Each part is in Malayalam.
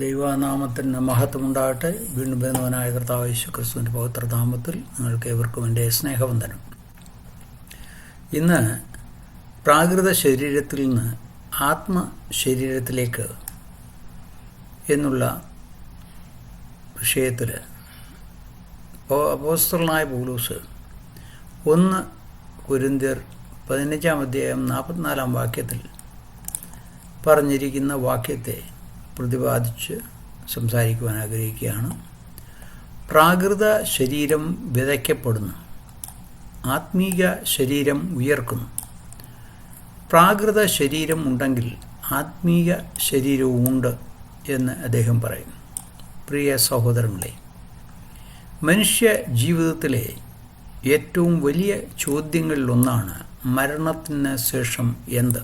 ദൈവനാമത്തിന് മഹത്വമുണ്ടാകട്ടെ. വീണ്ടും വരുന്നവനായ കർത്താവ് യേശുക്രിസ്തുവിൻ്റെ പവിത്രനാമത്തിൽ നിങ്ങൾക്ക് ഏവർക്കും എൻ്റെ സ്നേഹവന്ദനം. ഇന്ന് പ്രാകൃത ശരീരത്തിൽ നിന്ന് ആത്മശരീരത്തിലേക്ക് എന്നുള്ള വിഷയത്തിൽ അപ്പോസ്തലനായ പൗലോസ് 1 കൊരിന്ത്യർ 15 അധ്യായം 44 വാക്യത്തിൽ പറഞ്ഞിരിക്കുന്ന വാക്യത്തെ പ്രതിപാദിച്ച് സംസാരിക്കുവാൻ ആഗ്രഹിക്കുകയാണ്. പ്രാകൃത ശരീരം വിതയ്ക്കപ്പെടുന്നു, ആത്മീക ശരീരം ഉയർക്കുന്നു. പ്രാകൃത ശരീരം ഉണ്ടെങ്കിൽ ആത്മീക ശരീരവും ഉണ്ട് എന്ന് അദ്ദേഹം പറയുന്നു. പ്രിയ സഹോദരങ്ങളെ, മനുഷ്യ ജീവിതത്തിലെ ഏറ്റവും വലിയ ചോദ്യങ്ങളിലൊന്നാണ് മരണത്തിന് ശേഷം എന്ത്.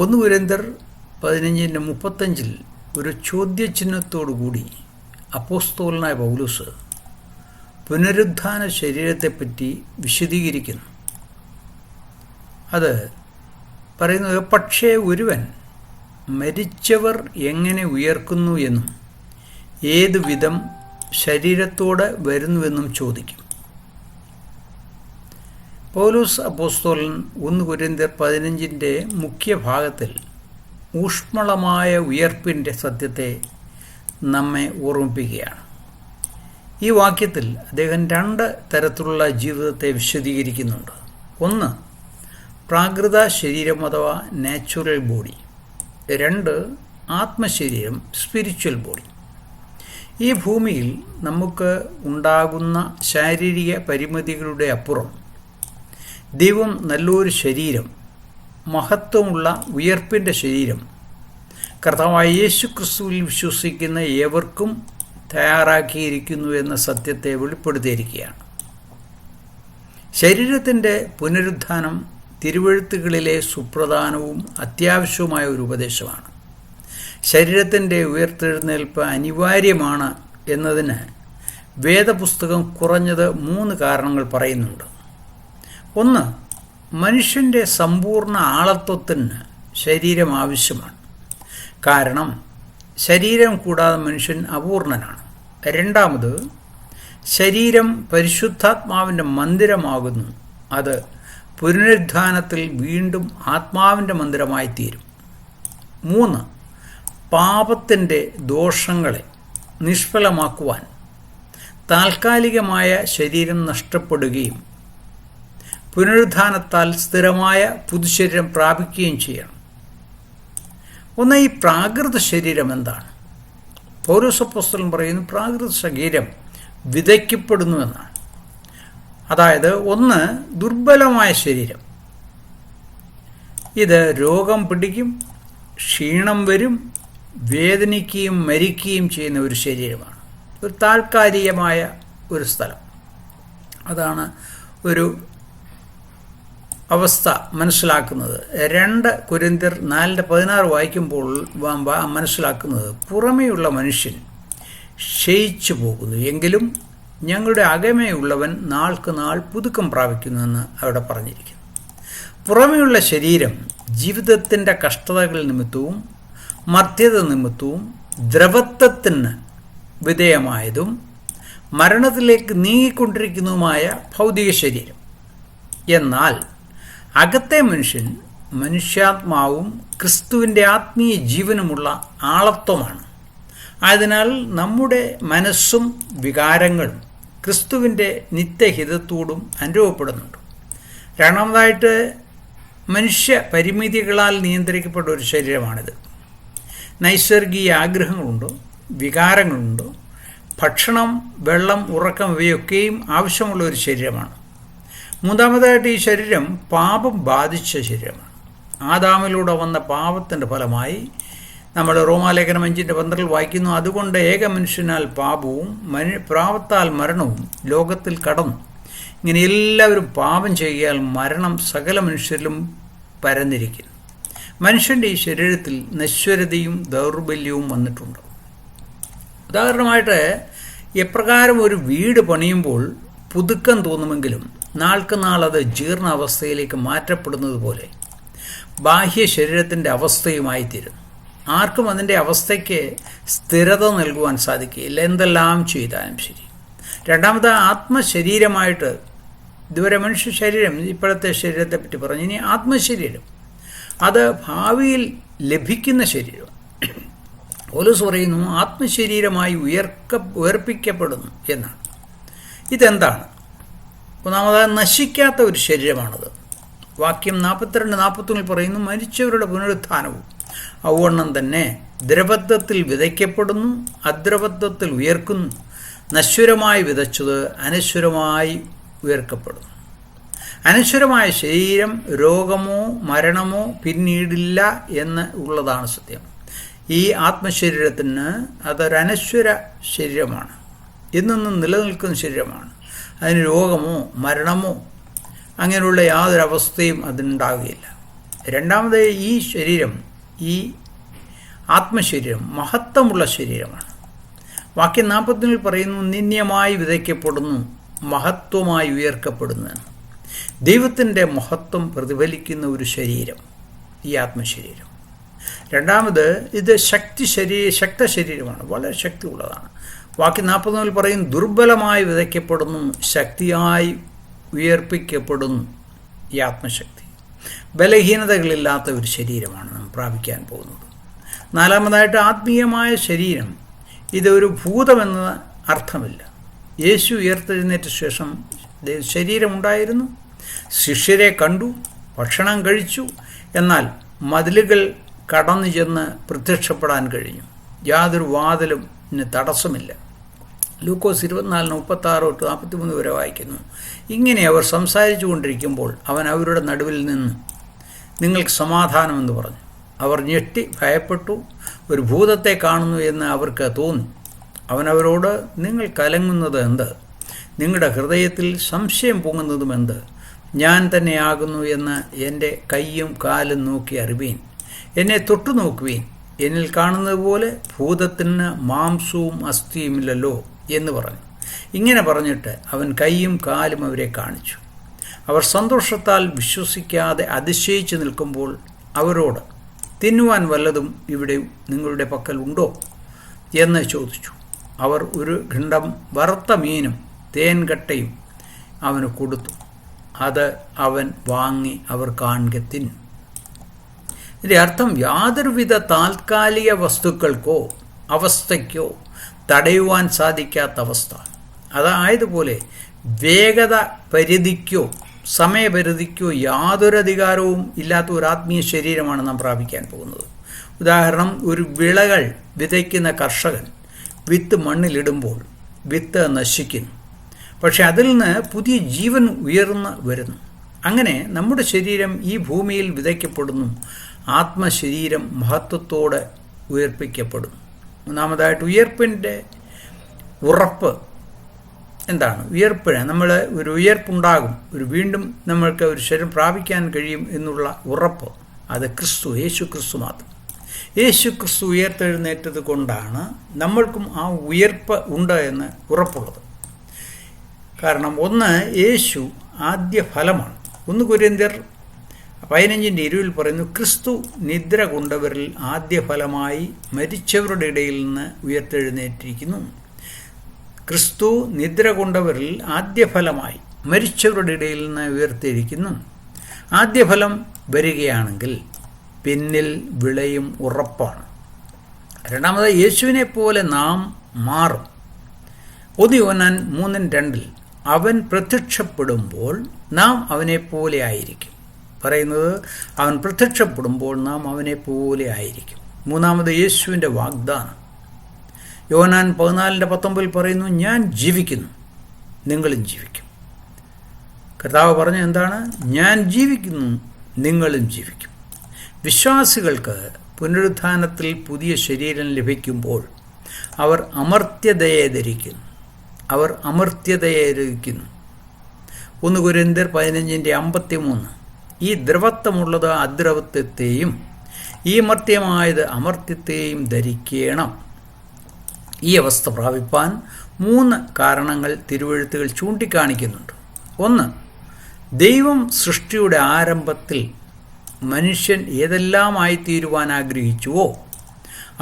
1 കൊരിന്ത്യർ 15:35 ഒരു ചോദ്യചിഹ്നത്തോടുകൂടി അപ്പോസ്തലനായ പൗലോസ് പുനരുത്ഥാന ശരീരത്തെപ്പറ്റി വിശദീകരിക്കുന്നു. അത് പറയുന്നത്, പക്ഷേ ഒരുവൻ മരിച്ചവർ എങ്ങനെ ഉയർക്കുന്നു എന്നും ഏതു വിധം ശരീരത്തോടെ വരുന്നുവെന്നും ചോദിക്കും. പൗലോസ് അപ്പോസ്തലൻ 1 കൊരിന്ത്യർ 15 മുഖ്യ ഭാഗത്തിൽ ഊഷ്മളമായ ഉയർപ്പിൻ്റെ സത്യത്തെ നമ്മെ ഓർമ്മിപ്പിക്കുകയാണ്. ഈ വാക്യത്തിൽ അദ്ദേഹം 2 തരത്തിലുള്ള ജീവിതത്തെ വിശദീകരിക്കുന്നുണ്ട്. 1, പ്രാകൃത ശരീരം അഥവാ നാച്ചുറൽ ബോഡി. 2, ആത്മശരീരം, സ്പിരിച്വൽ ബോഡി. ഈ ഭൂമിയിൽ നമുക്ക് ഉണ്ടാകുന്ന ശാരീരിക പരിമിതികളുടെ അപ്പുറം ദൈവം നല്ലൊരു ശരീരം, മഹത്വമുള്ള ഉയർപ്പിൻ്റെ ശരീരം കർത്താവായ യേശുക്രിസ്തുവിൽ വിശ്വസിക്കുന്ന ഏവർക്കും തയ്യാറാക്കിയിരിക്കുന്നു എന്ന സത്യത്തെ വെളിപ്പെടുത്തിയിരിക്കുകയാണ്. ശരീരത്തിൻ്റെ പുനരുത്ഥാനം തിരുവെഴുത്തുകളിലെ സുപ്രധാനവും അത്യാവശ്യവുമായ ഒരു ഉപദേശമാണ്. ശരീരത്തിൻ്റെ ഉയർത്തെഴുന്നേൽപ്പ് അനിവാര്യമാണ് എന്നതിന് വേദപുസ്തകം കുറഞ്ഞത് 3 കാരണങ്ങൾ പറയുന്നുണ്ട്. 1, മനുഷ്യൻ്റെ സമ്പൂർണ്ണ ആളത്വത്തിന് ശരീരം ആവശ്യമാണ്. കാരണം ശരീരം കൂടാതെ മനുഷ്യൻ അപൂർണനാണ്. 2, ശരീരം പരിശുദ്ധാത്മാവിൻ്റെ മന്ദിരമാകുന്നു. അത് പുനരുത്ഥാനത്തിൽ വീണ്ടും ആത്മാവിൻ്റെ മന്ദിരമായി തീരും. 3, പാപത്തിൻ്റെ ദോഷങ്ങളെ നിഷ്ഫലമാക്കുവാൻ താൽക്കാലികമായ ശരീരം നഷ്ടപ്പെടുകയും പുനരുത്ഥാനത്താൽ സ്ഥിരമായ പുതുശരീരം പ്രാപിക്കുകയും ചെയ്യണം. 1, ഈ പ്രാകൃത ശരീരം എന്താണ്? പൗലോസ് അപ്പോസ്തലൻ പറയുന്നു, പ്രാകൃത ശരീരം വിതയ്ക്കപ്പെടുന്നു എന്നാണ്. അതായത് 1, ദുർബലമായ ശരീരം. ഇത് രോഗം പിടിക്കും, ക്ഷീണം വരും, വേദനിക്കുകയും മരിക്കുകയും ചെയ്യുന്ന ഒരു ശരീരമാണ്. ഒരു താൽക്കാലികമായ ഒരു സ്ഥലം. അതാണ് ഒരു അവസ്ഥ മനസ്സിലാക്കുന്നത്. 2 കൊരിന്ത്യർ 4:16 വായിക്കുമ്പോൾ മനസ്സിലാക്കുന്നത്, പുറമേയുള്ള മനുഷ്യൻ ക്ഷയിച്ചു പോകുന്നു, എങ്കിലും ഞങ്ങളുടെ അകമേയുള്ളവൻ നാൾക്ക് നാൾ പുതുക്കം പ്രാപിക്കുന്നുവെന്ന് അവിടെ പറഞ്ഞിരിക്കുന്നു. പുറമേയുള്ള ശരീരം ജീവിതത്തിൻ്റെ കഷ്ടതകൾ നിമിത്തവും മർത്യത നിമിത്തവും ദ്രവത്വത്തിന് വിധേയമായതും മരണത്തിലേക്ക് നീങ്ങിക്കൊണ്ടിരിക്കുന്നതുമായ ഭൗതിക ശരീരം. എന്നാൽ അകത്തെ മനുഷ്യൻ മനുഷ്യാത്മാവും ക്രിസ്തുവിൻ്റെ ആത്മീയ ജീവനുമുള്ള ആളത്വമാണ്. ആയതിനാൽ നമ്മുടെ മനസ്സും വികാരങ്ങളും ക്രിസ്തുവിൻ്റെ നിത്യഹിതത്തോടും അനുഭവപ്പെടുന്നുണ്ട്. രണ്ടാമതായിട്ട്, മനുഷ്യ പരിമിതികളാൽ നിയന്ത്രിക്കപ്പെട്ട ഒരു ശരീരമാണിത്. നൈസർഗിക ആഗ്രഹങ്ങളുണ്ട്, വികാരങ്ങളുണ്ട്. ഭക്ഷണം, വെള്ളം, ഉറക്കം ഇവയൊക്കെയും ആവശ്യമുള്ള ഒരു ശരീരമാണ്. മൂന്നാമതായിട്ട്, ഈ ശരീരം പാപം ബാധിച്ച ശരീരമാണ്. ആദാമിലൂടെ വന്ന പാപത്തിൻ്റെ ഫലമായി നമ്മൾ റോമാലേഖനം 5:12 വായിക്കുന്നു, അതുകൊണ്ട് ഏക മനുഷ്യനാൽ പാപവും പാപത്താൽ മരണവും ലോകത്തിൽ കടന്നു. ഇങ്ങനെ എല്ലാവരും പാപം ചെയ്യാൽ മരണം സകല മനുഷ്യരിലും പരന്നിരിക്കുന്നു. മനുഷ്യൻ്റെ ഈ ശരീരത്തിൽ നശ്വരതയും ദൗർബല്യവും വന്നിട്ടുണ്ട്. ഉദാഹരണമായിട്ട്, എപ്രകാരം ഒരു വീട് പണിയുമ്പോൾ പുതുക്കം തോന്നുമെങ്കിലും നാൾക്ക് നാൾ അത് ജീർണാവസ്ഥയിലേക്ക് മാറ്റപ്പെടുന്നത് പോലെ ബാഹ്യ ശരീരത്തിൻ്റെ അവസ്ഥയുമായി തീരുന്നു. ആർക്കും അതിൻ്റെ അവസ്ഥയ്ക്ക് സ്ഥിരത നൽകുവാൻ സാധിക്കുകയില്ല, എന്തെല്ലാം ചെയ്താലും ശരി. രണ്ടാമത് ആത്മശരീരമായിട്ട് ഇതുവരെ മനുഷ്യ ശരീരം, ഇപ്പോഴത്തെ ശരീരത്തെ പറ്റി പറഞ്ഞു. ഇനി ആത്മശരീരം, അത് ഭാവിയിൽ ലഭിക്കുന്ന ശരീരം. പൗലോസ് പറയുന്നു ആത്മശരീരമായി ഉയർപ്പിക്കപ്പെടുന്നു എന്നാണ്. ഇതെന്താണ്? ഒന്നാമതായി നശിക്കാത്ത ഒരു ശരീരമാണത്. വാക്യം 42-41 പറയുന്നു, മരിച്ചവരുടെ പുനരുത്ഥാനവും ഔവണ്ണം തന്നെ ദ്രവത്വത്തിൽ വിതയ്ക്കപ്പെടുന്നു, അദ്രവത്വത്തിൽ ഉയർക്കുന്നു. നശ്വരമായി വിതച്ചത് അനശ്വരമായി ഉയർക്കപ്പെടുന്നു. അനശ്വരമായ ശരീരം രോഗമോ മരണമോ പിന്നീടില്ല എന്ന് ഉള്ളതാണ് സത്യം. ഈ ആത്മശരീരത്തിന് അതൊരനശ്വര ശരീരമാണ്, എന്നെന്നും നിലനിൽക്കുന്ന ശരീരമാണ്. അതിന് രോഗമോ മരണമോ അങ്ങനെയുള്ള യാതൊരവസ്ഥയും അതിനുണ്ടാവുകയില്ല. രണ്ടാമത് ഈ ശരീരം, ഈ ആത്മശരീരം മഹത്വമുള്ള ശരീരമാണ്. വാക്യം 40 പറയുന്നു, നിന്ദ്യമായി വിതയ്ക്കപ്പെടുന്നു, മഹത്വമായി ഉയർക്കപ്പെടുന്നു. ദൈവത്തിൻ്റെ മഹത്വം പ്രതിഫലിക്കുന്ന ഒരു ശരീരം ഈ ആത്മശരീരം. രണ്ടാമത് ഇത് ശക്ത ശരീരമാണ്, വളരെ ശക്തിയുള്ളതാണ്. വാക്യം 40 പറയും, ദുർബലമായി വിതയ്ക്കപ്പെടുന്നു, ശക്തിയായി ഉയർപ്പിക്കപ്പെടുന്നു. ഈ ആത്മശക്തി ബലഹീനതകളില്ലാത്ത ഒരു ശരീരമാണ് നാം പ്രാപിക്കാൻ പോകുന്നത്. നാലാമതായിട്ട് ആത്മീയമായ ശരീരം, ഇതൊരു ഭൂതമെന്ന അർത്ഥമില്ല. യേശു ഉയർത്തെഴുന്നേറ്റ ശേഷം ശരീരമുണ്ടായിരുന്നു, ശിഷ്യരെ കണ്ടു, ഭക്ഷണം കഴിച്ചു. എന്നാൽ മതിലുകൾ കടന്നു ചെന്ന് പ്രത്യക്ഷപ്പെടാൻ കഴിഞ്ഞു. യാതൊരു വാതിലും തടസ്സമില്ല. ലൂക്കോസ് 24:36-43 വരെ വായിക്കുന്നു. ഇങ്ങനെ അവർ സംസാരിച്ചു കൊണ്ടിരിക്കുമ്പോൾ അവൻ അവരുടെ നടുവിൽ നിന്ന് നിങ്ങൾക്ക് സമാധാനമെന്ന് പറഞ്ഞു. അവർ ഞെട്ടി ഭയപ്പെട്ടു. ഒരു ഭൂതത്തെ കാണുന്നു എന്ന് അവർക്ക് തോന്നി. അവൻ അവരോട്, നിങ്ങൾ കലങ്ങുന്നത് എന്ത്? നിങ്ങളുടെ ഹൃദയത്തിൽ സംശയം പൊങ്ങുന്നതും എന്ത്? ഞാൻ തന്നെയാകുന്നു എന്ന് എൻ്റെ കൈയും കാലും നോക്കി അറിവീൻ. എന്നെ തൊട്ടു നോക്കുവീൻ. എന്നിൽ കാണുന്നത് പോലെ ഭൂതത്തിന് മാംസവും അസ്ഥിയുമില്ലല്ലോ എന്ന് പറഞ്ഞു. ഇങ്ങനെ പറഞ്ഞിട്ട് അവൻ കൈയും കാലും അവരെ കാണിച്ചു. അവർ സന്തോഷത്താൽ വിശ്വസിക്കാതെ അതിശയിച്ച് നിൽക്കുമ്പോൾ അവരോട്, തിന്നുവാൻ വല്ലതും ഇവിടെ നിങ്ങളുടെ പക്കൽ ഉണ്ടോ എന്ന് ചോദിച്ചു. അവർ ഒരു ഖണ്ഡം വറുത്ത മീനും തേൻകട്ടയും അവന് കൊടുത്തു. അത് അവൻ വാങ്ങി അവർ കാണെ തിന്നു. ഇതിൻ്റെ അർത്ഥം യാതൊരുവിധ താൽക്കാലിക വസ്തുക്കൾക്കോ അവസ്ഥയ്ക്കോ തടയുവാൻ സാധിക്കാത്ത അവസ്ഥ. അതായതുപോലെ വേഗത പരിധിക്കോ സമയപരിധിക്കോ യാതൊരു അധികാരവും ഇല്ലാത്ത ഒരു ആത്മീയ ശരീരമാണ് നാം പ്രാപിക്കാൻ പോകുന്നത്. ഉദാഹരണം, ഒരു വിളകൾ വിതയ്ക്കുന്ന കർഷകൻ വിത്ത് മണ്ണിലിടുമ്പോൾ വിത്ത് നശിക്കുന്നു, പക്ഷെ അതിൽ നിന്ന് പുതിയ ജീവൻ ഉയർന്നു വരുന്നു. അങ്ങനെ നമ്മുടെ ശരീരം ഈ ഭൂമിയിൽ വിതയ്ക്കപ്പെടുന്നു, ആത്മശരീരം മഹത്വത്തോടെ ഉയർപ്പിക്കപ്പെടുന്നു. മൂന്നാമതായിട്ട് ഉയർപ്പിൻ്റെ ഉറപ്പ് എന്താണ്? ഉയർപ്പിന് നമ്മൾ ഒരു ഉയർപ്പുണ്ടാകും, വീണ്ടും നമ്മൾക്ക് ഒരു ശരീരം പ്രാപിക്കാൻ കഴിയും എന്നുള്ള ഉറപ്പ്. അത് യേശു ക്രിസ്തു മാത്രം. യേശു ക്രിസ്തു ഉയർത്തെഴുന്നേറ്റത് കൊണ്ടാണ് നമ്മൾക്കും ആ ഉയർപ്പ് ഉണ്ട് എന്ന് ഉറപ്പുള്ളത്. കാരണം ഒന്ന്, യേശു ആദ്യ ഫലമാണ്. 1 കൊരിന്ത്യർ 15:20 പറയുന്നു, ക്രിസ്തു നിദ്ര കൊണ്ടവരിൽ ആദ്യ ഫലമായി മരിച്ചവരുടെ ഇടയിൽ നിന്ന് ഉയർത്തെഴുന്നേറ്റിരിക്കുന്നു. ക്രിസ്തു നിദ്ര കൊണ്ടവരിൽ ആദ്യ ഫലമായി മരിച്ചവരുടെ ഇടയിൽ നിന്ന് ഉയർത്തിയിരിക്കുന്നു. ആദ്യഫലം വരികയാണെങ്കിൽ പിന്നിൽ വിളയും ഉറപ്പാണ്. രണ്ടാമത്, യേശുവിനെ പോലെ നാം മാറും. 1 യോഹന്നാൻ 3:2 അവൻ പ്രത്യക്ഷപ്പെടുമ്പോൾ നാം അവനെപ്പോലെ ആയിരിക്കും. പറയുന്നത് അവൻ പ്രത്യക്ഷപ്പെടുമ്പോൾ നാം അവനെപ്പോലെ ആയിരിക്കും. മൂന്നാമത്, യേശുവിൻ്റെ വാഗ്ദാനം. യോഹന്നാൻ 14:19 പറയുന്നു, ഞാൻ ജീവിക്കുന്നു, നിങ്ങളും ജീവിക്കും. കർത്താവ് പറഞ്ഞ എന്താണ്? ഞാൻ ജീവിക്കുന്നു, നിങ്ങളും ജീവിക്കും. വിശ്വാസികൾക്ക് പുനരുത്ഥാനത്തിൽ പുതിയ ശരീരം ലഭിക്കുമ്പോൾ അവർ അമർത്യതയെ ധരിക്കുന്നു. 1 കൊരിന്ത്യർ 15:53 ഈ ദ്രവത്വമുള്ളത് അദ്രവത്വത്തെയും ഈ മർത്യമായത് അമർത്യത്തെയും ധരിക്കണം. ഈ അവസ്ഥ പ്രാപിപ്പാൻ 3 കാരണങ്ങൾ തിരുവെഴുത്തുകൾ ചൂണ്ടിക്കാണിക്കുന്നുണ്ട്. 1, ദൈവം സൃഷ്ടിയുടെ ആരംഭത്തിൽ മനുഷ്യൻ ഏതെല്ലാം ആയിത്തീരുവാൻ ആഗ്രഹിച്ചുവോ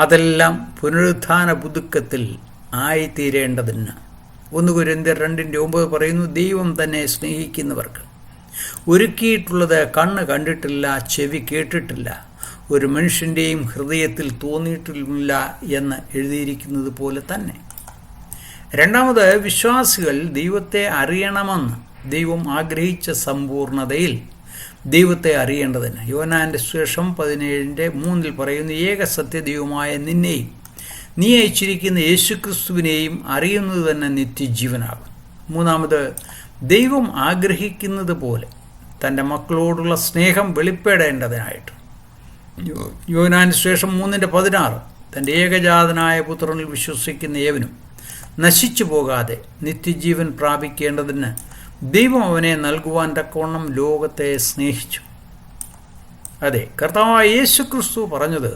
അതെല്ലാം പുനരുത്ഥാന പുതുക്കത്തിൽ ആയിത്തീരേണ്ടതിന്. 1 കൊരിന്ത്യർ 2:9 പറയുന്നു, ദൈവം തന്നെ സ്നേഹിക്കുന്നവർക്ക് ഒരുക്കിയിട്ടുള്ളത് കണ്ണ് കണ്ടിട്ടില്ല, ചെവി കേട്ടിട്ടില്ല, ഒരു മനുഷ്യൻ്റെയും ഹൃദയത്തിൽ തോന്നിയിട്ടില്ല എന്ന് എഴുതിയിരിക്കുന്നത് പോലെ തന്നെ. രണ്ടാമത്, വിശ്വാസികൾ ദൈവത്തെ അറിയണമെന്ന് ദൈവം ആഗ്രഹിച്ച സമ്പൂർണതയിൽ ദൈവത്തെ അറിയേണ്ടതിന്. യോഹന്നാന്റെ സുവിശേഷം 17:3 പറയുന്നു, ഏക സത്യദൈവമായ നിന്നെയും നീ അയച്ചിരിക്കുന്ന യേശുക്രിസ്തുവിനെയും അറിയുന്നത് തന്നെ നിത്യജീവനാകും. മൂന്നാമത്, ദൈവം ആഗ്രഹിക്കുന്നത് പോലെ തൻ്റെ മക്കളോടുള്ള സ്നേഹം വെളിപ്പെടേണ്ടതിനായിട്ട്. യോഹന്നാന്റെ സുവിശേഷം 3:16 തൻ്റെ ഏകജാതനായ പുത്രനിൽ വിശ്വസിക്കുന്ന ഏവനും നശിച്ചു പോകാതെ നിത്യജീവൻ പ്രാപിക്കേണ്ടതിന് ദൈവം അവനെ നൽകുവാൻ തക്കവണ്ണം ലോകത്തെ സ്നേഹിച്ചു. അതെ, കർത്താവായ യേശുക്രിസ്തു പറഞ്ഞത്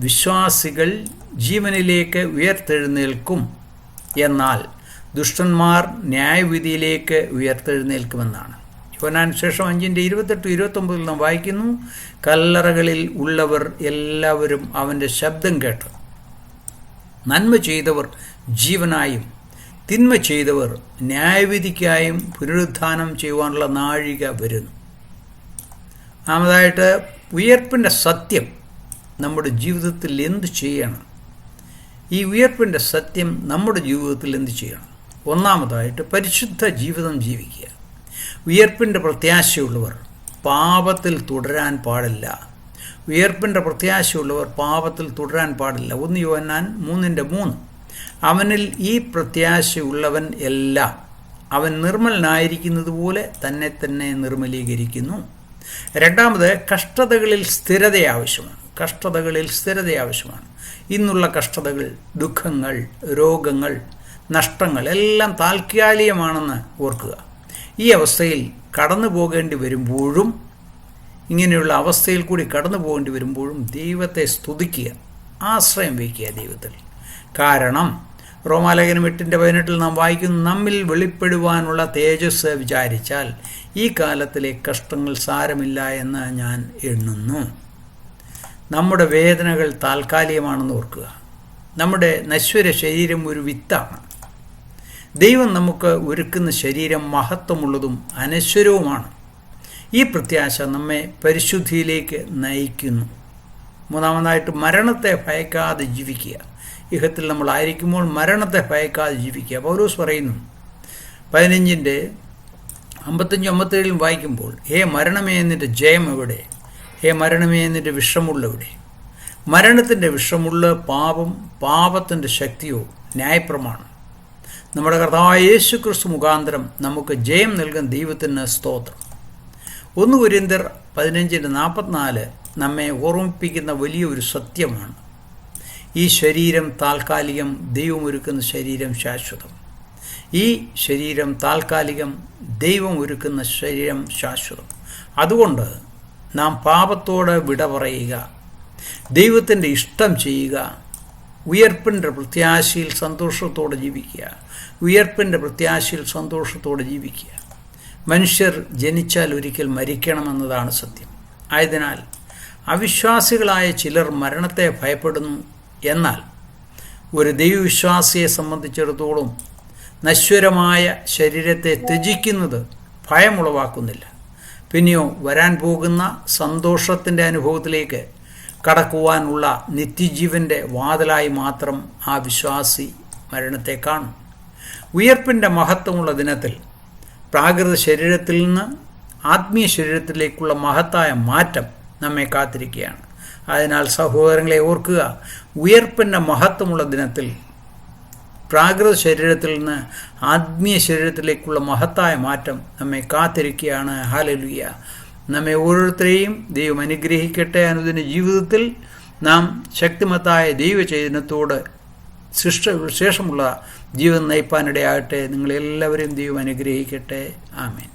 വിശ്വാസികൾ ജീവനിലേക്ക് ഉയർത്തെഴുന്നേൽക്കും, എന്നാൽ ദുഷ്ടന്മാർ ന്യായവിധിയിലേക്ക് ഉയർത്തെഴുന്നേൽക്കുമെന്നാണ്. യോഹന്നാന്റെ സുവിശേഷം 5:28-29 നാം വായിക്കുന്നു, കല്ലറകളിൽ ഉള്ളവർ എല്ലാവരും അവൻ്റെ ശബ്ദം കേട്ട് നന്മ ചെയ്തവർ ജീവനായും തിന്മ ചെയ്തവർ ന്യായവിധിക്കായും പുനരുത്ഥാനം ചെയ്യുവാനുള്ള നാഴിക വരുന്നു. ആമതായിട്ട്, ഉയർപ്പിൻ്റെ സത്യം നമ്മുടെ ജീവിതത്തിൽ എന്ത് ചെയ്യണം? ഈ ഉയർപ്പിൻ്റെ സത്യം നമ്മുടെ ജീവിതത്തിൽ എന്ത് ചെയ്യണം? ഒന്നാമതായിട്ട്, പരിശുദ്ധ ജീവിതം ജീവിക്കുക. ഉയർപ്പിൻ്റെ പ്രത്യാശയുള്ളവർ പാപത്തിൽ തുടരാൻ പാടില്ല. ഉയർപ്പിൻ്റെ പ്രത്യാശയുള്ളവർ പാപത്തിൽ തുടരാൻ പാടില്ല. 1 യോഹന്നാൻ 3:3 അവനിൽ ഈ പ്രത്യാശയുള്ളവൻ എല്ലാം അവൻ നിർമ്മലനായിരിക്കുന്നത് പോലെ തന്നെ തന്നെ നിർമ്മലീകരിക്കുന്നു. രണ്ടാമത്, കഷ്ടതകളിൽ സ്ഥിരത ആവശ്യമാണ്. കഷ്ടതകളിൽ സ്ഥിരത ആവശ്യമാണ്. ഇന്നുള്ള കഷ്ടതകൾ, ദുഃഖങ്ങൾ, രോഗങ്ങൾ, നഷ്ടങ്ങൾ എല്ലാം താൽക്കാലികമാണെന്ന് ഓർക്കുക. ഈ അവസ്ഥയിൽ കടന്നു പോകേണ്ടി വരുമ്പോഴും, ഇങ്ങനെയുള്ള അവസ്ഥയിൽ കൂടി കടന്നു പോകേണ്ടി വരുമ്പോഴും ദൈവത്തെ സ്തുതിക്കുക, ആശ്രയം വയ്ക്കുക ദൈവത്തിൽ. കാരണം റോമാലേഖനം 8:18 നാം വായിക്കുന്നു, നമ്മിൽ വെളിപ്പെടുവാനുള്ള തേജസ് വിചാരിച്ചാൽ ഈ കാലത്തിലെ കഷ്ടങ്ങൾ സാരമില്ല എന്ന് ഞാൻ എണ്ണുന്നു. നമ്മുടെ വേദനകൾ താൽക്കാലികമാണെന്ന് ഓർക്കുക. നമ്മുടെ നശ്വര ശരീരം ഒരു വിത്താണ്. ദൈവം നമുക്ക് ഒരുക്കുന്ന ശരീരം മഹത്വമുള്ളതും അനശ്വരവുമാണ്. ഈ പ്രത്യാശ നമ്മെ പരിശുദ്ധിയിലേക്ക് നയിക്കുന്നു. മൂന്നാമതായിട്ട്, മരണത്തെ ഭയക്കാതെ ജീവിക്കുക. ഇഹത്തിൽ നമ്മളായിരിക്കുമ്പോൾ മരണത്തെ ഭയക്കാതെ ജീവിക്കുക. പൗലോസ് പറയുന്നു 15:55-57 വായിക്കുമ്പോൾ, ഹേ മരണമേ, നിന്റെ ജയം എവിടെ? ഹേ മരണമേ, നിന്റെ വിഷമുള്ളെവിടെ? മരണത്തിൻ്റെ വിഷമുള്ള പാപം, പാപത്തിൻ്റെ ശക്തിയോ ന്യായപ്രമാണം. നമ്മുടെ കർത്താവായ യേശുക്രിസ്തു മുഖാന്തരം നമുക്ക് ജയം നൽകുന്ന ദൈവത്തിന് സ്തോത്രം. 1 കൊരിന്ത്യർ 15:44 നമ്മെ ഓർമ്മിപ്പിക്കുന്ന വലിയൊരു സത്യമാണ്. ഈ ശരീരം താൽക്കാലികം, ദൈവം ഒരുക്കുന്ന ശരീരം ശാശ്വതം. ഈ ശരീരം താൽക്കാലികം, ദൈവം ഒരുക്കുന്ന ശരീരം ശാശ്വതം. അതുകൊണ്ട് നാം പാപത്തോട് വിട പറയുക, ദൈവത്തിൻ്റെ ഇഷ്ടം ചെയ്യുക, ഉയർപ്പിൻ്റെ പ്രത്യാശയിൽ സന്തോഷത്തോടെ ജീവിക്കുക. ഉയർപ്പിൻ്റെ പ്രത്യാശയിൽ സന്തോഷത്തോടെ ജീവിക്കുക. മനുഷ്യർ ജനിച്ചാൽ ഒരിക്കൽ മരിക്കണമെന്നതാണ് സത്യം. ആയതിനാൽ അവിശ്വാസികളായ ചിലർ മരണത്തെ ഭയപ്പെടുന്നു. എന്നാൽ ഒരു ദൈവവിശ്വാസിയെ സംബന്ധിച്ചിടത്തോളം നശ്വരമായ ശരീരത്തെ ത്യജിക്കുന്നത് ഭയമുളവാക്കുന്നില്ല. പിന്നെയോ വരാൻ പോകുന്ന സന്തോഷത്തിൻ്റെ അനുഭവത്തിലേക്ക് കടക്കുവാനുള്ള നിത്യജീവൻ്റെ വാതിലായി മാത്രം ആ വിശ്വാസി മരണത്തെ കാണും. ഉയർപ്പിൻ്റെ മഹത്വമുള്ള ദിനത്തിൽ പ്രാകൃത ശരീരത്തിൽ നിന്ന് ആത്മീയ ശരീരത്തിലേക്കുള്ള മഹത്തായ മാറ്റം നമ്മെ കാത്തിരിക്കുകയാണ്. അതിനാൽ സഹോദരങ്ങളെ ഓർക്കുക, ഉയർപ്പിൻ്റെ മഹത്വമുള്ള ദിനത്തിൽ പ്രാകൃത ശരീരത്തിൽ നിന്ന് ആത്മീയ ശരീരത്തിലേക്കുള്ള മഹത്തായ മാറ്റം നമ്മെ കാത്തിരിക്കുകയാണ്. ഹല്ലേലൂയ. നമ്മെ ഓരോരുത്തരെയും ദൈവം അനുഗ്രഹിക്കട്ടെ. അനുദിന ജീവിതത്തിൽ നാം ശക്തിമത്തായ ദൈവചൈതന്യത്തോട് ശേഷമുള്ള ജീവിതം നയിപ്പാനിടയാകട്ടെ. നിങ്ങളെല്ലാവരെയും ദൈവം അനുഗ്രഹിക്കട്ടെ. ആമേൻ.